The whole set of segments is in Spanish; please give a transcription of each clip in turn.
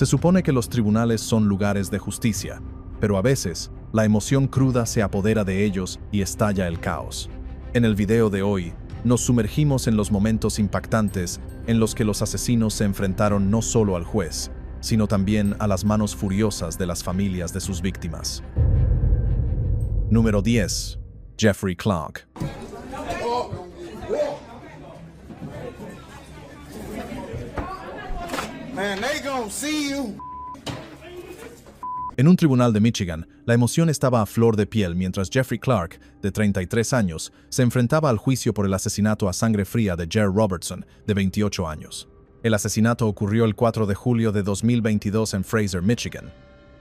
Se supone que los tribunales son lugares de justicia, pero a veces la emoción cruda se apodera de ellos y estalla el caos. En el video de hoy, nos sumergimos en los momentos impactantes en los que los asesinos se enfrentaron no solo al juez, sino también a las manos furiosas de las familias de sus víctimas. Número 10. Jeffrey Clark. Man, they gonna see you. En un tribunal de Michigan, la emoción estaba a flor de piel mientras Jeffrey Clark, de 33 años, se enfrentaba al juicio por el asesinato a sangre fría de Jerry Robertson, de 28 años. El asesinato ocurrió el 4 de julio de 2022 en Fraser, Michigan.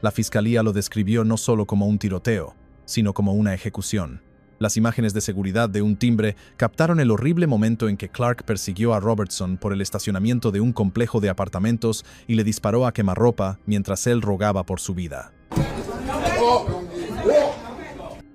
La fiscalía lo describió no solo como un tiroteo, sino como una ejecución. Las imágenes de seguridad de un timbre captaron el horrible momento en que Clark persiguió a Robertson por el estacionamiento de un complejo de apartamentos y le disparó a quemarropa mientras él rogaba por su vida.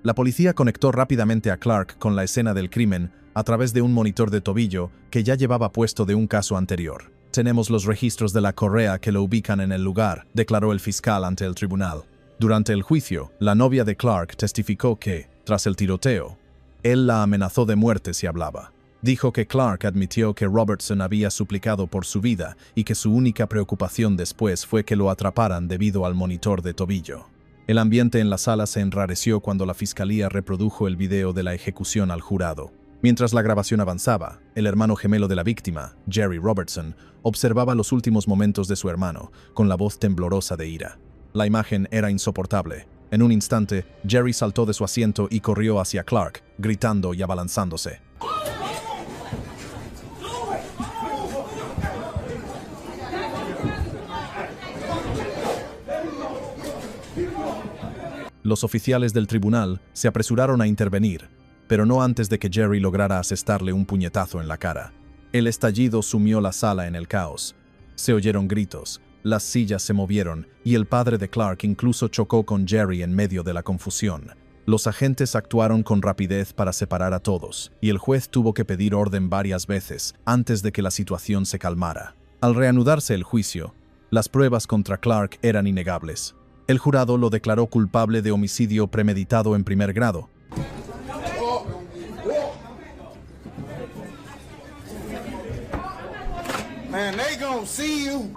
La policía conectó rápidamente a Clark con la escena del crimen a través de un monitor de tobillo que ya llevaba puesto de un caso anterior. Tenemos los registros de la correa que lo ubican en el lugar, declaró el fiscal ante el tribunal. Durante el juicio, la novia de Clark testificó que, tras el tiroteo, él la amenazó de muerte si hablaba. Dijo que Clark admitió que Robertson había suplicado por su vida y que su única preocupación después fue que lo atraparan debido al monitor de tobillo. El ambiente en la sala se enrareció cuando la fiscalía reprodujo el video de la ejecución al jurado. Mientras la grabación avanzaba, el hermano gemelo de la víctima, Jerry Robertson, observaba los últimos momentos de su hermano, con la voz temblorosa de ira. La imagen era insoportable. En un instante, Jerry saltó de su asiento y corrió hacia Clark, gritando y abalanzándose. Los oficiales del tribunal se apresuraron a intervenir, pero no antes de que Jerry lograra asestarle un puñetazo en la cara. El estallido sumió la sala en el caos. Se oyeron gritos, las sillas se movieron y el padre de Clark incluso chocó con Jerry en medio de la confusión. Los agentes actuaron con rapidez para separar a todos, y el juez tuvo que pedir orden varias veces antes de que la situación se calmara. Al reanudarse el juicio, las pruebas contra Clark eran innegables. El jurado lo declaró culpable de homicidio premeditado en primer grado. Man, they gonna see you.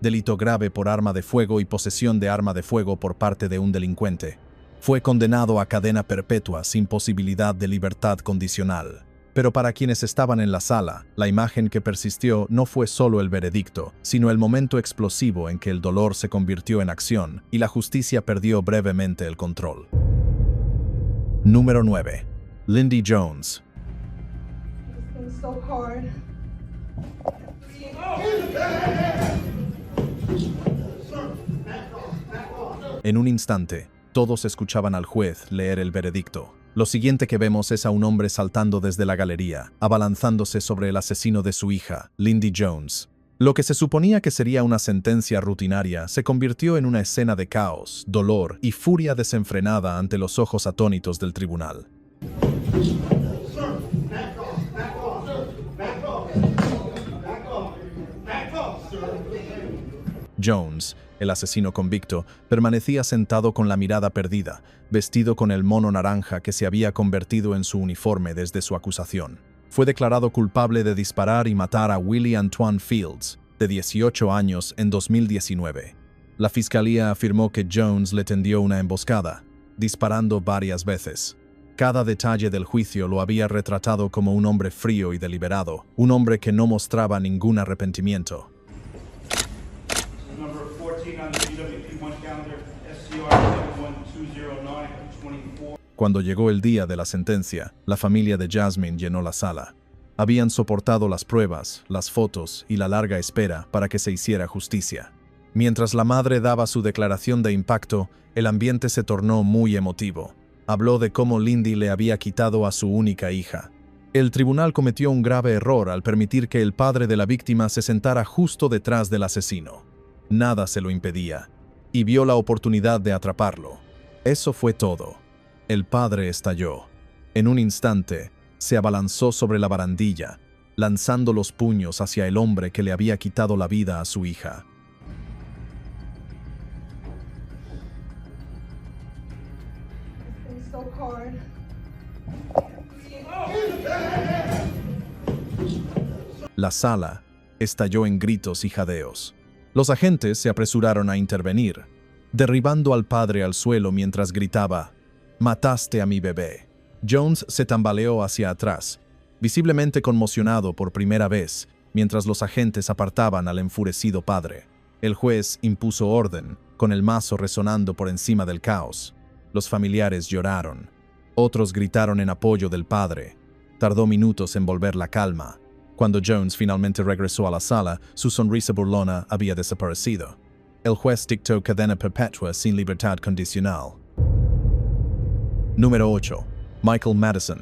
Delito grave por arma de fuego y posesión de arma de fuego por parte de un delincuente. Fue condenado a cadena perpetua sin posibilidad de libertad condicional. Pero para quienes estaban en la sala, la imagen que persistió no fue solo el veredicto, sino el momento explosivo en que el dolor se convirtió en acción y la justicia perdió brevemente el control. Número 9. Lindy Jones. En un instante, todos escuchaban al juez leer el veredicto. Lo siguiente que vemos es a un hombre saltando desde la galería, abalanzándose sobre el asesino de su hija, Lindy Jones. Lo que se suponía que sería una sentencia rutinaria se convirtió en una escena de caos, dolor y furia desenfrenada ante los ojos atónitos del tribunal. Jones, el asesino convicto, permanecía sentado con la mirada perdida, vestido con el mono naranja que se había convertido en su uniforme desde su acusación. Fue declarado culpable de disparar y matar a Willie Antoine Fields, de 18 años, en 2019. La fiscalía afirmó que Jones le tendió una emboscada, disparando varias veces. Cada detalle del juicio lo había retratado como un hombre frío y deliberado, un hombre que no mostraba ningún arrepentimiento. Cuando llegó el día de la sentencia, la familia de Jasmine llenó la sala. Habían soportado las pruebas, las fotos y la larga espera para que se hiciera justicia. Mientras la madre daba su declaración de impacto, el ambiente se tornó muy emotivo. Habló de cómo Lindy le había quitado a su única hija. El tribunal cometió un grave error al permitir que el padre de la víctima se sentara justo detrás del asesino. Nada se lo impedía, y vio la oportunidad de atraparlo. Eso fue todo. El padre estalló. En un instante, se abalanzó sobre la barandilla, lanzando los puños hacia el hombre que le había quitado la vida a su hija. La sala estalló en gritos y jadeos. Los agentes se apresuraron a intervenir, derribando al padre al suelo mientras gritaba: «¡Mataste a mi bebé!». Jones se tambaleó hacia atrás, visiblemente conmocionado por primera vez, mientras los agentes apartaban al enfurecido padre. El juez impuso orden, con el mazo resonando por encima del caos. Los familiares lloraron. Otros gritaron en apoyo del padre. Tardó minutos en volver la calma. Cuando Jones finalmente regresó a la sala, su sonrisa burlona había desaparecido. El juez dictó cadena perpetua sin libertad condicional. Número 8. Michael Madison.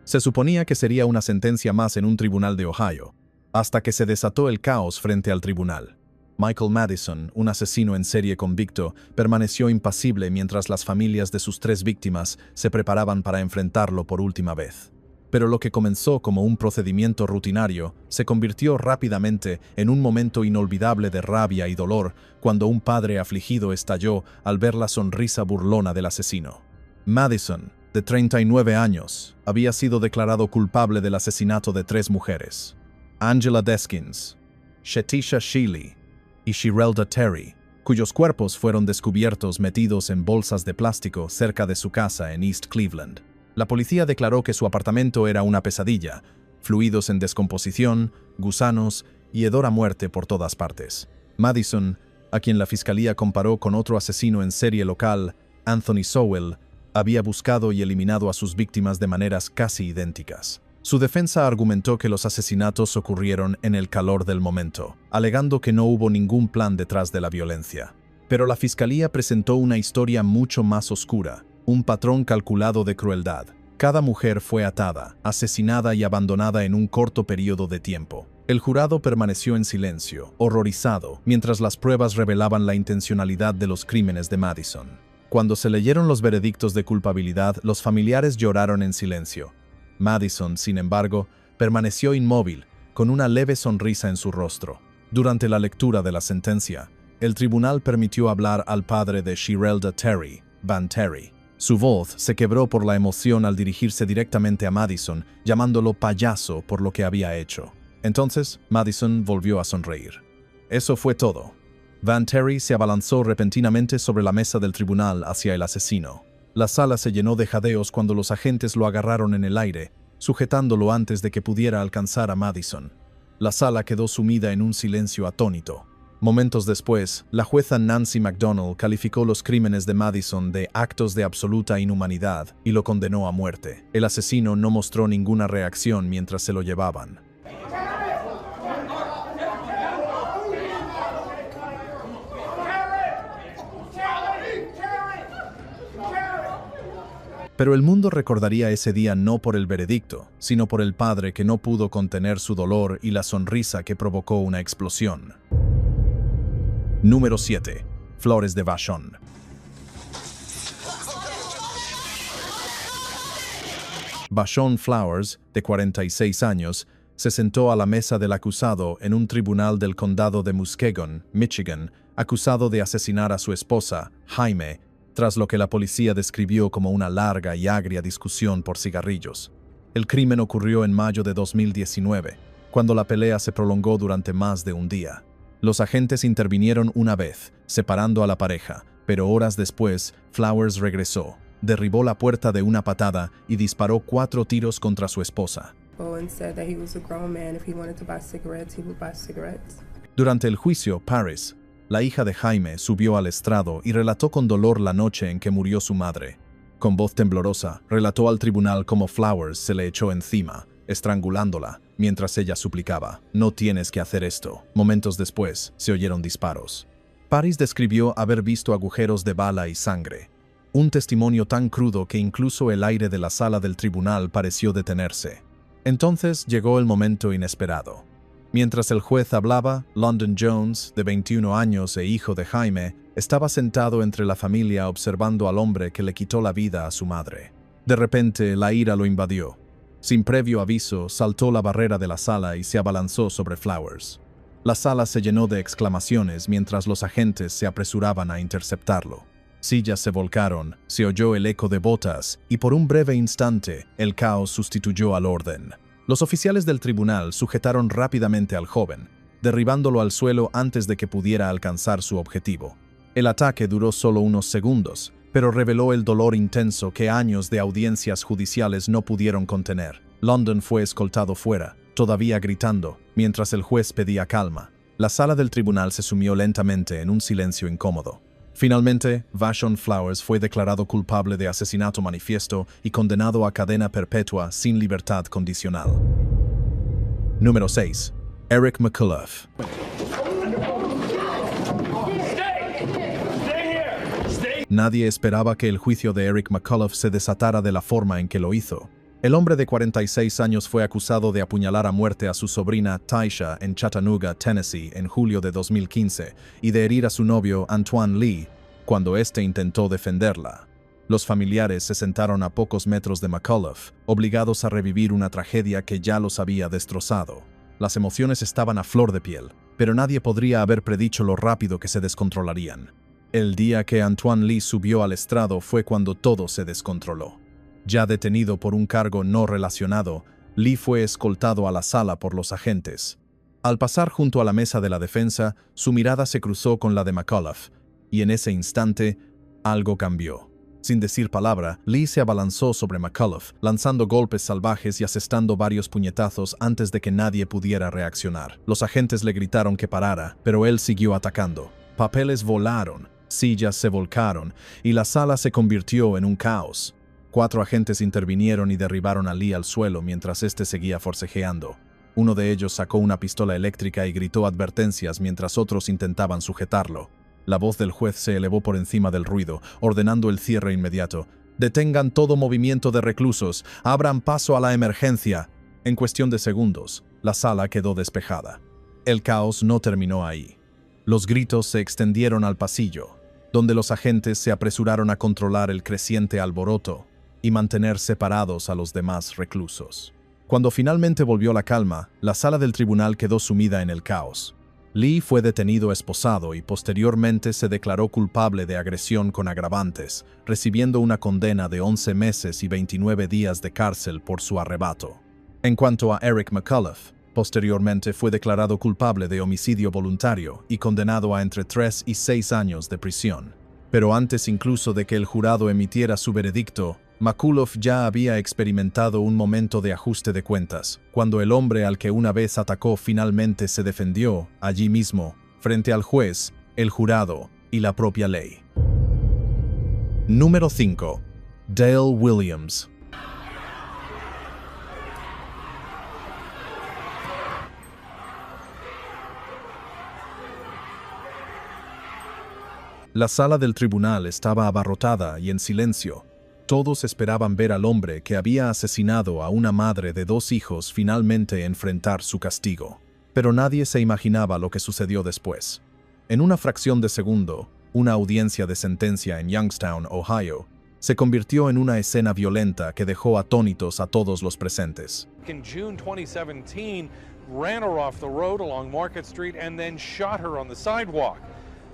Se suponía que sería una sentencia más en un tribunal de Ohio, hasta que se desató el caos frente al tribunal. Michael Madison, un asesino en serie convicto, permaneció impasible mientras las familias de sus 3 víctimas se preparaban para enfrentarlo por última vez. Pero lo que comenzó como un procedimiento rutinario se convirtió rápidamente en un momento inolvidable de rabia y dolor cuando un padre afligido estalló al ver la sonrisa burlona del asesino. Madison, de 39 años, había sido declarado culpable del asesinato de 3 mujeres: Angela Deskins, Shetisha Sheely y Shirelda Terry, cuyos cuerpos fueron descubiertos metidos en bolsas de plástico cerca de su casa en East Cleveland. La policía declaró que su apartamento era una pesadilla, fluidos en descomposición, gusanos y hedor a muerte por todas partes. Madison, a quien la fiscalía comparó con otro asesino en serie local, Anthony Sowell, había buscado y eliminado a sus víctimas de maneras casi idénticas. Su defensa argumentó que los asesinatos ocurrieron en el calor del momento, alegando que no hubo ningún plan detrás de la violencia. Pero la fiscalía presentó una historia mucho más oscura, un patrón calculado de crueldad. Cada mujer fue atada, asesinada y abandonada en un corto periodo de tiempo. El jurado permaneció en silencio, horrorizado, mientras las pruebas revelaban la intencionalidad de los crímenes de Madison. Cuando se leyeron los veredictos de culpabilidad, los familiares lloraron en silencio. Madison, sin embargo, permaneció inmóvil, con una leve sonrisa en su rostro. Durante la lectura de la sentencia, el tribunal permitió hablar al padre de Shirelda Terry, Van Terry. Su voz se quebró por la emoción al dirigirse directamente a Madison, llamándolo payaso por lo que había hecho. Entonces, Madison volvió a sonreír. Eso fue todo. Van Terry se abalanzó repentinamente sobre la mesa del tribunal hacia el asesino. La sala se llenó de jadeos cuando los agentes lo agarraron en el aire, sujetándolo antes de que pudiera alcanzar a Madison. La sala quedó sumida en un silencio atónito. Momentos después, la jueza Nancy McDonnell calificó los crímenes de Madison de actos de absoluta inhumanidad y lo condenó a muerte. El asesino no mostró ninguna reacción mientras se lo llevaban. Pero el mundo recordaría ese día no por el veredicto, sino por el padre que no pudo contener su dolor y la sonrisa que provocó una explosión. Número 7. Flores de Vashon. Vashon Flowers, de 46 años, se sentó a la mesa del acusado en un tribunal del condado de Muskegon, Michigan, acusado de asesinar a su esposa, Jaime, tras lo que la policía describió como una larga y agria discusión por cigarrillos. El crimen ocurrió en mayo de 2019, cuando la pelea se prolongó durante más de un día. Los agentes intervinieron una vez, separando a la pareja, pero horas después, Flowers regresó, derribó la puerta de una patada y disparó 4 tiros contra su esposa. Durante el juicio, Paris, la hija de Jaime, subió al estrado y relató con dolor la noche en que murió su madre. Con voz temblorosa, relató al tribunal cómo Flowers se le echó encima, estrangulándola, mientras ella suplicaba: «No tienes que hacer esto». Momentos después, se oyeron disparos. Paris describió haber visto agujeros de bala y sangre. Un testimonio tan crudo que incluso el aire de la sala del tribunal pareció detenerse. Entonces llegó el momento inesperado. Mientras el juez hablaba, London Jones, de 21 años e hijo de Jaime, estaba sentado entre la familia observando al hombre que le quitó la vida a su madre. De repente, la ira lo invadió. Sin previo aviso, saltó la barrera de la sala y se abalanzó sobre Flowers. La sala se llenó de exclamaciones mientras los agentes se apresuraban a interceptarlo. Sillas se volcaron, se oyó el eco de botas y por un breve instante el caos sustituyó al orden. Los oficiales del tribunal sujetaron rápidamente al joven, derribándolo al suelo antes de que pudiera alcanzar su objetivo. El ataque duró solo unos segundos, pero reveló el dolor intenso que años de audiencias judiciales no pudieron contener. London fue escoltado fuera, todavía gritando, mientras el juez pedía calma. La sala del tribunal se sumió lentamente en un silencio incómodo. Finalmente, Vashon Flowers fue declarado culpable de asesinato manifiesto y condenado a cadena perpetua sin libertad condicional. Número 6. Eric McCullough. Nadie esperaba que el juicio de Eric McCullough se desatara de la forma en que lo hizo. El hombre de 46 años fue acusado de apuñalar a muerte a su sobrina Taisha en Chattanooga, Tennessee, en julio de 2015, y de herir a su novio Antoine Lee cuando éste intentó defenderla. Los familiares se sentaron a pocos metros de McCullough, obligados a revivir una tragedia que ya los había destrozado. Las emociones estaban a flor de piel, pero nadie podría haber predicho lo rápido que se descontrolarían. El día que Antoine Lee subió al estrado fue cuando todo se descontroló. Ya detenido por un cargo no relacionado, Lee fue escoltado a la sala por los agentes. Al pasar junto a la mesa de la defensa, su mirada se cruzó con la de McCullough, y en ese instante, algo cambió. Sin decir palabra, Lee se abalanzó sobre McCullough, lanzando golpes salvajes y asestando varios puñetazos antes de que nadie pudiera reaccionar. Los agentes le gritaron que parara, pero él siguió atacando. Papeles volaron, sillas se volcaron, y la sala se convirtió en un caos. 4 agentes intervinieron y derribaron a Lee al suelo mientras éste seguía forcejeando. Uno de ellos sacó una pistola eléctrica y gritó advertencias mientras otros intentaban sujetarlo. La voz del juez se elevó por encima del ruido, ordenando el cierre inmediato. «Detengan todo movimiento de reclusos, abran paso a la emergencia». En cuestión de segundos, la sala quedó despejada. El caos no terminó ahí. Los gritos se extendieron al pasillo, donde los agentes se apresuraron a controlar el creciente alboroto y mantener separados a los demás reclusos. Cuando finalmente volvió la calma, la sala del tribunal quedó sumida en el caos. Lee fue detenido esposado y posteriormente se declaró culpable de agresión con agravantes, recibiendo una condena de 11 meses y 29 días de cárcel por su arrebato. En cuanto a Eric McCullough, posteriormente fue declarado culpable de homicidio voluntario y condenado a entre 3 y 6 años de prisión. Pero antes incluso de que el jurado emitiera su veredicto, McCullough ya había experimentado un momento de ajuste de cuentas, cuando el hombre al que una vez atacó finalmente se defendió, allí mismo, frente al juez, el jurado y la propia ley. Número 5. Dale Williams. La sala del tribunal estaba abarrotada y en silencio. Todos esperaban ver al hombre que había asesinado a una madre de 2 hijos finalmente enfrentar su castigo. Pero nadie se imaginaba lo que sucedió después. En una fracción de segundo, una audiencia de sentencia en Youngstown, Ohio, se convirtió en una escena violenta que dejó atónitos a todos los presentes. In June 2017, ran her off the road along Market Street and then shot her on the sidewalk.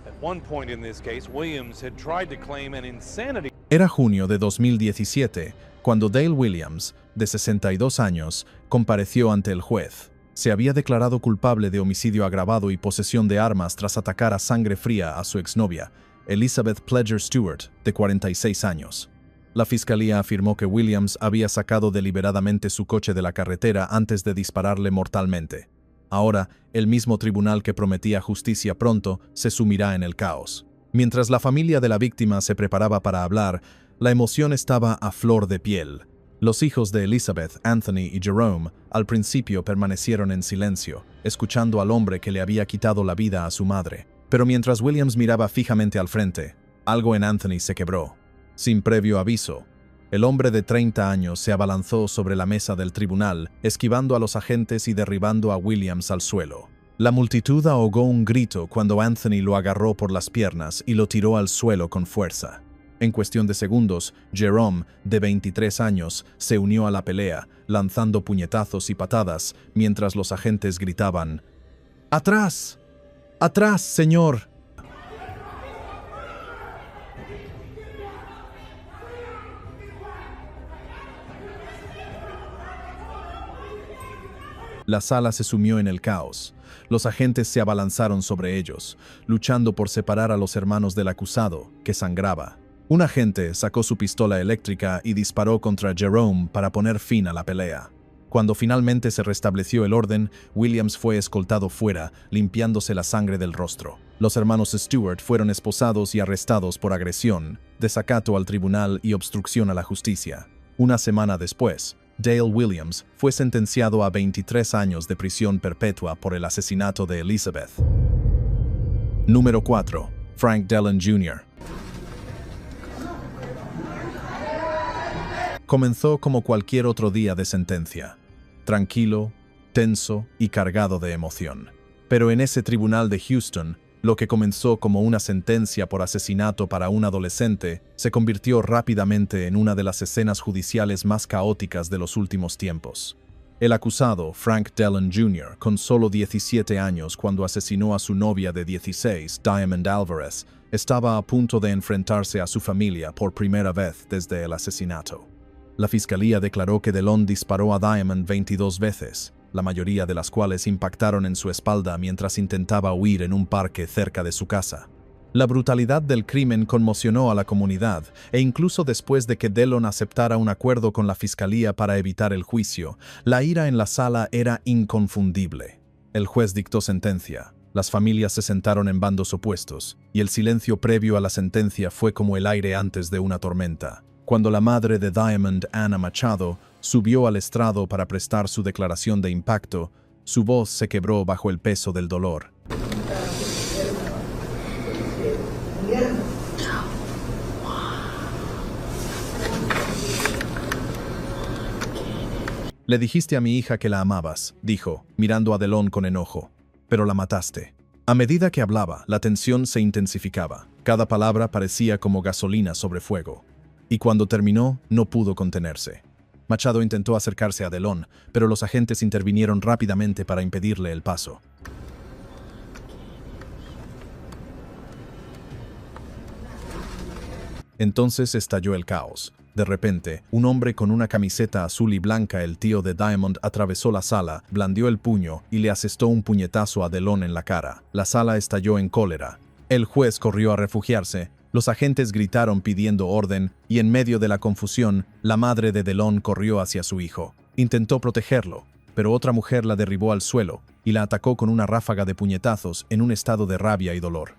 At one point in this case, Williams had tried to claim an insanity. Era junio de 2017, cuando Dale Williams, de 62 años, compareció ante el juez. Se había declarado culpable de homicidio agravado y posesión de armas tras atacar a sangre fría a su exnovia, Elizabeth Pledger Stewart, de 46 años. La fiscalía afirmó que Williams había sacado deliberadamente su coche de la carretera antes de dispararle mortalmente. Ahora, el mismo tribunal que prometía justicia pronto se sumirá en el caos. Mientras la familia de la víctima se preparaba para hablar, la emoción estaba a flor de piel. Los hijos de Elizabeth, Anthony y Jerome, al principio permanecieron en silencio, escuchando al hombre que le había quitado la vida a su madre. Pero mientras Williams miraba fijamente al frente, algo en Anthony se quebró. Sin previo aviso, El hombre de 30 años se abalanzó sobre la mesa del tribunal, esquivando a los agentes y derribando a Williams al suelo. La multitud ahogó un grito cuando Anthony lo agarró por las piernas y lo tiró al suelo con fuerza. En cuestión de segundos, Jerome, de 23 años, se unió a la pelea, lanzando puñetazos y patadas, mientras los agentes gritaban: ¡Atrás! ¡Atrás, señor! La sala se sumió en el caos. Los agentes se abalanzaron sobre ellos, luchando por separar a los hermanos del acusado, que sangraba. Un agente sacó su pistola eléctrica y disparó contra Jerome para poner fin a la pelea. Cuando finalmente se restableció el orden, Williams fue escoltado fuera, limpiándose la sangre del rostro. Los hermanos Stewart fueron esposados y arrestados por agresión, desacato al tribunal y obstrucción a la justicia. Una semana después, Dale Williams fue sentenciado a 23 años de prisión perpetua por el asesinato de Elizabeth. Número 4. Frank Dillon Jr. Comenzó como cualquier otro día de sentencia, tranquilo, tenso y cargado de emoción. Pero en ese tribunal de Houston, lo que comenzó como una sentencia por asesinato para un adolescente se convirtió rápidamente en una de las escenas judiciales más caóticas de los últimos tiempos. El acusado, Frank Dillon Jr., con solo 17 años cuando asesinó a su novia de 16, Diamond Alvarez, estaba a punto de enfrentarse a su familia por primera vez desde el asesinato. La fiscalía declaró que Dillon disparó a Diamond 22 veces, la mayoría de las cuales impactaron en su espalda mientras intentaba huir en un parque cerca de su casa. La brutalidad del crimen conmocionó a la comunidad, e incluso después de que Dillon aceptara un acuerdo con la fiscalía para evitar el juicio, la ira en la sala era inconfundible. El juez dictó sentencia, las familias se sentaron en bandos opuestos, y el silencio previo a la sentencia fue como el aire antes de una tormenta. Cuando la madre de Diamond, Anna Machado, subió al estrado para prestar su declaración de impacto, su voz se quebró bajo el peso del dolor. Le dijiste a mi hija que la amabas, dijo, mirando a Dillon con enojo, pero la mataste. A medida que hablaba, la tensión se intensificaba. Cada palabra parecía como gasolina sobre fuego. Y cuando terminó, no pudo contenerse. Machado intentó acercarse a Dillon, pero los agentes intervinieron rápidamente para impedirle el paso. Entonces estalló el caos. De repente, un hombre con una camiseta azul y blanca, el tío de Diamond, atravesó la sala, blandió el puño y le asestó un puñetazo a Dillon en la cara. La sala estalló en cólera. El juez corrió a refugiarse. Los agentes gritaron pidiendo orden, y en medio de la confusión, la madre de Dillon corrió hacia su hijo. Intentó protegerlo, pero otra mujer la derribó al suelo y la atacó con una ráfaga de puñetazos en un estado de rabia y dolor.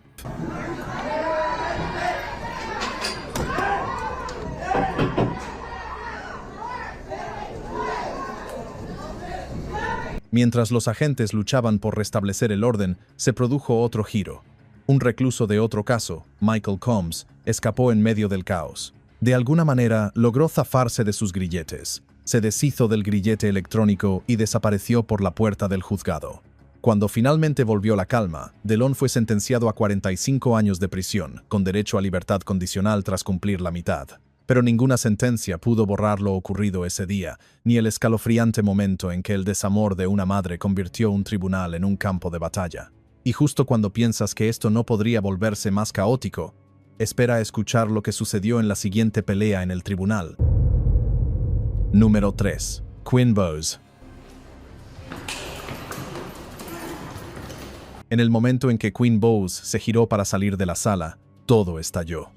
Mientras los agentes luchaban por restablecer el orden, se produjo otro giro. Un recluso de otro caso, Michael Combs, escapó en medio del caos. De alguna manera, logró zafarse de sus grilletes. Se deshizo del grillete electrónico y desapareció por la puerta del juzgado. Cuando finalmente volvió la calma, Dillon fue sentenciado a 45 años de prisión, con derecho a libertad condicional tras cumplir la mitad. Pero ninguna sentencia pudo borrar lo ocurrido ese día, ni el escalofriante momento en que el desamor de una madre convirtió un tribunal en un campo de batalla. Y justo cuando piensas que esto no podría volverse más caótico, espera a escuchar lo que sucedió en la siguiente pelea en el tribunal. Número 3. Quinn Bowes. En el momento en que Quinn Bowes se giró para salir de la sala, todo estalló.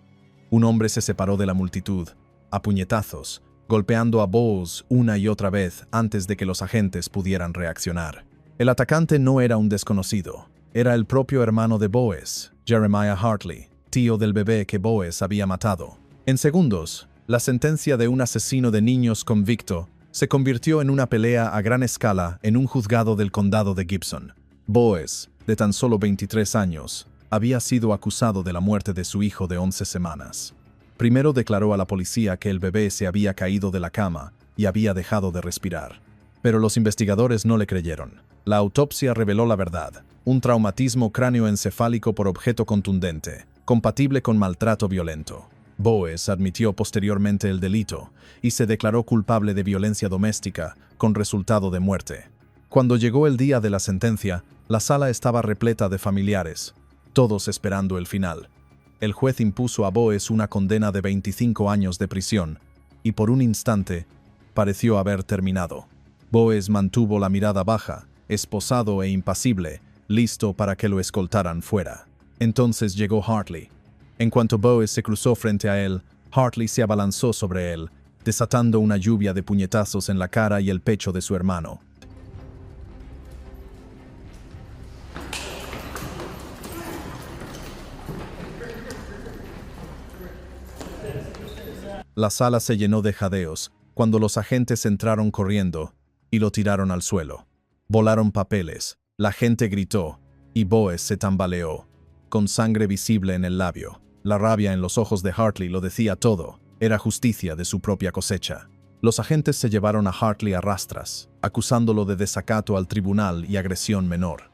Un hombre se separó de la multitud, a puñetazos, golpeando a Bowes una y otra vez antes de que los agentes pudieran reaccionar. El atacante no era un desconocido. Era el propio hermano de Bowes, Jeremiah Hartley, tío del bebé que Bowes había matado. En segundos, la sentencia de un asesino de niños convicto se convirtió en una pelea a gran escala en un juzgado del condado de Gibson. Bowes, de tan solo 23 años, había sido acusado de la muerte de su hijo de 11 semanas. Primero declaró a la policía que el bebé se había caído de la cama y había dejado de respirar. Pero los investigadores no le creyeron. La autopsia reveló la verdad: un traumatismo cráneoencefálico por objeto contundente, compatible con maltrato violento. Bowes admitió posteriormente el delito y se declaró culpable de violencia doméstica con resultado de muerte. Cuando llegó el día de la sentencia, la sala estaba repleta de familiares, todos esperando el final. El juez impuso a Bowes una condena de 25 años de prisión y por un instante pareció haber terminado. Bowes mantuvo la mirada baja, esposado e impasible, listo para que lo escoltaran fuera. Entonces llegó Hartley. En cuanto Bowes se cruzó frente a él, Hartley se abalanzó sobre él, desatando una lluvia de puñetazos en la cara y el pecho de su hermano. La sala se llenó de jadeos cuando los agentes entraron corriendo y lo tiraron al suelo. Volaron papeles, la gente gritó y Bowes se tambaleó, con sangre visible en el labio. La rabia en los ojos de Hartley lo decía todo. Era justicia de su propia cosecha. Los agentes se llevaron a Hartley a rastras, acusándolo de desacato al tribunal y agresión menor.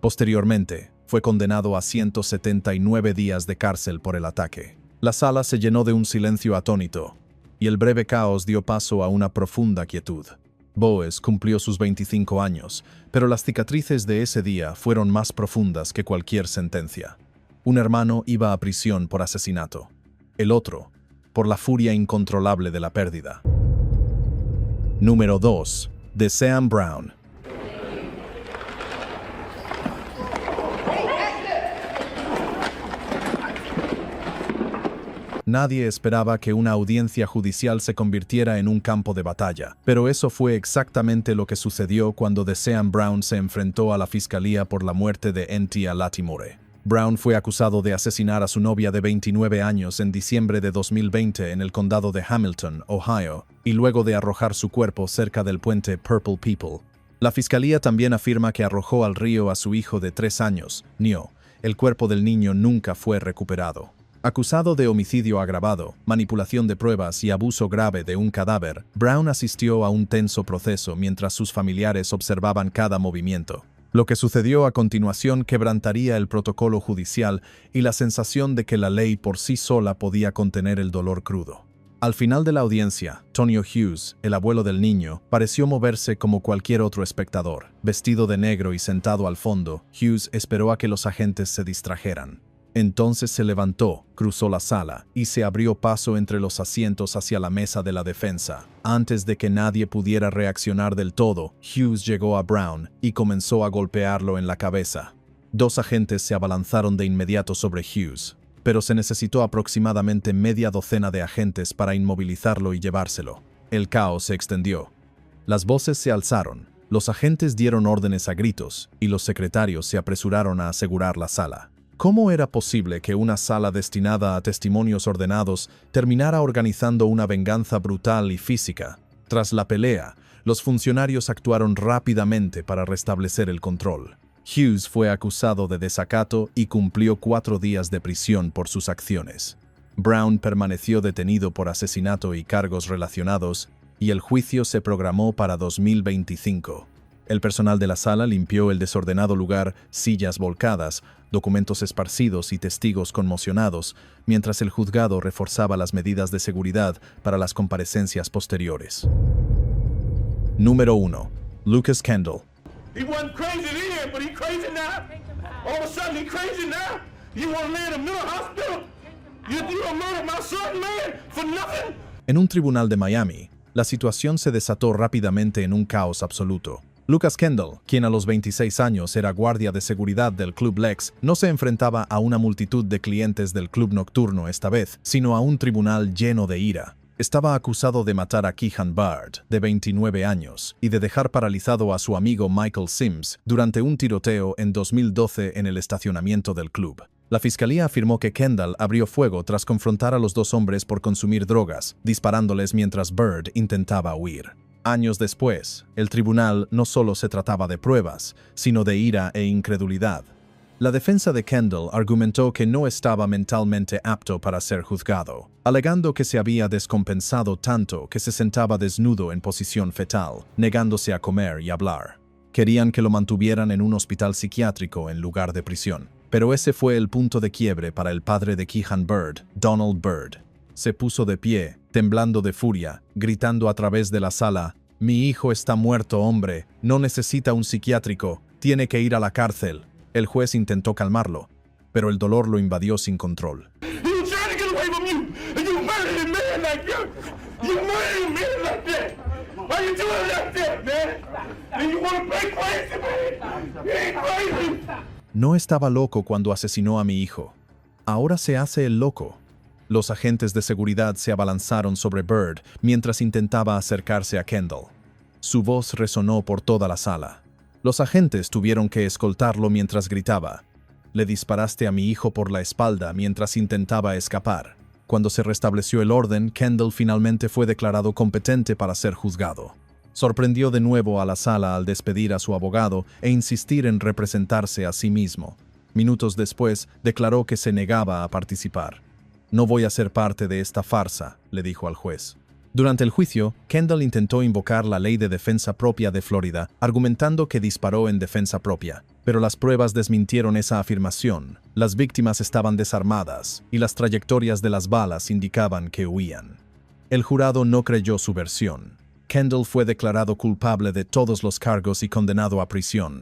Posteriormente, fue condenado a 179 días de cárcel por el ataque. La sala se llenó de un silencio atónito, y el breve caos dio paso a una profunda quietud. Bowes cumplió sus 25 años, pero las cicatrices de ese día fueron más profundas que cualquier sentencia. Un hermano iba a prisión por asesinato. El otro, por la furia incontrolable de la pérdida. Número 2. De Sam Brown. Nadie esperaba que una audiencia judicial se convirtiera en un campo de batalla, pero eso fue exactamente lo que sucedió cuando Desean Brown se enfrentó a la fiscalía por la muerte de Entia Latimore. Brown fue acusado de asesinar a su novia de 29 años en diciembre de 2020 en el condado de Hamilton, Ohio, y luego de arrojar su cuerpo cerca del puente Purple People. La fiscalía también afirma que arrojó al río a su hijo de 3 años, Nio. El cuerpo del niño nunca fue recuperado. Acusado de homicidio agravado, manipulación de pruebas y abuso grave de un cadáver, Brown asistió a un tenso proceso mientras sus familiares observaban cada movimiento. Lo que sucedió a continuación quebrantaría el protocolo judicial y la sensación de que la ley por sí sola podía contener el dolor crudo. Al final de la audiencia, Tonio Hughes, el abuelo del niño, pareció moverse como cualquier otro espectador. Vestido de negro y sentado al fondo, Hughes esperó a que los agentes se distrajeran. Entonces se levantó, cruzó la sala y se abrió paso entre los asientos hacia la mesa de la defensa. Antes de que nadie pudiera reaccionar del todo, Hughes llegó a Brown y comenzó a golpearlo en la cabeza. 2 agentes se abalanzaron de inmediato sobre Hughes, pero se necesitó aproximadamente media docena de agentes para inmovilizarlo y llevárselo. El caos se extendió. Las voces se alzaron, los agentes dieron órdenes a gritos y los secretarios se apresuraron a asegurar la sala. ¿Cómo era posible que una sala destinada a testimonios ordenados terminara organizando una venganza brutal y física? Tras la pelea, los funcionarios actuaron rápidamente para restablecer el control. Hughes fue acusado de desacato y cumplió 4 días de prisión por sus acciones. Brown permaneció detenido por asesinato y cargos relacionados, y el juicio se programó para 2025. El personal de la sala limpió el desordenado lugar, sillas volcadas, documentos esparcidos y testigos conmocionados, mientras el juzgado reforzaba las medidas de seguridad para las comparecencias posteriores. Número 1. Lucas Kendall. He wasn't crazy then, but he crazy now. All of a sudden he crazy now. You want to lay in a mental hospital? You gonna murder my son, man, for nothing? En un tribunal de Miami, la situación se desató rápidamente en un caos absoluto. Lucas Kendall, quien a los 26 años era guardia de seguridad del Club Lex, no se enfrentaba a una multitud de clientes del club nocturno esta vez, sino a un tribunal lleno de ira. Estaba acusado de matar a Keehan Bard, de 29 años, y de dejar paralizado a su amigo Michael Sims durante un tiroteo en 2012 en el estacionamiento del club. La fiscalía afirmó que Kendall abrió fuego tras confrontar a los 2 hombres por consumir drogas, disparándoles mientras Bard intentaba huir. Años después, el tribunal no solo se trataba de pruebas, sino de ira e incredulidad. La defensa de Kendall argumentó que no estaba mentalmente apto para ser juzgado, alegando que se había descompensado tanto que se sentaba desnudo en posición fetal, negándose a comer y hablar. Querían que lo mantuvieran en un hospital psiquiátrico en lugar de prisión. Pero ese fue el punto de quiebre para el padre de Kehan Byrd, Donald Byrd. Se puso de pie, temblando de furia, gritando a través de la sala: «Mi hijo está muerto, hombre, no necesita un psiquiátrico, tiene que ir a la cárcel». El juez intentó calmarlo, pero el dolor lo invadió sin control. No estaba loco cuando asesinó a mi hijo. Ahora se hace el loco. Los agentes de seguridad se abalanzaron sobre Byrd mientras intentaba acercarse a Kendall. Su voz resonó por toda la sala. Los agentes tuvieron que escoltarlo mientras gritaba: «Le disparaste a mi hijo por la espalda mientras intentaba escapar». Cuando se restableció el orden, Kendall finalmente fue declarado competente para ser juzgado. Sorprendió de nuevo a la sala al despedir a su abogado e insistir en representarse a sí mismo. Minutos después, declaró que se negaba a participar. «No voy a ser parte de esta farsa», le dijo al juez. Durante el juicio, Kendall intentó invocar la ley de defensa propia de Florida, argumentando que disparó en defensa propia. Pero las pruebas desmintieron esa afirmación. Las víctimas estaban desarmadas, y las trayectorias de las balas indicaban que huían. El jurado no creyó su versión. Kendall fue declarado culpable de todos los cargos y condenado a prisión.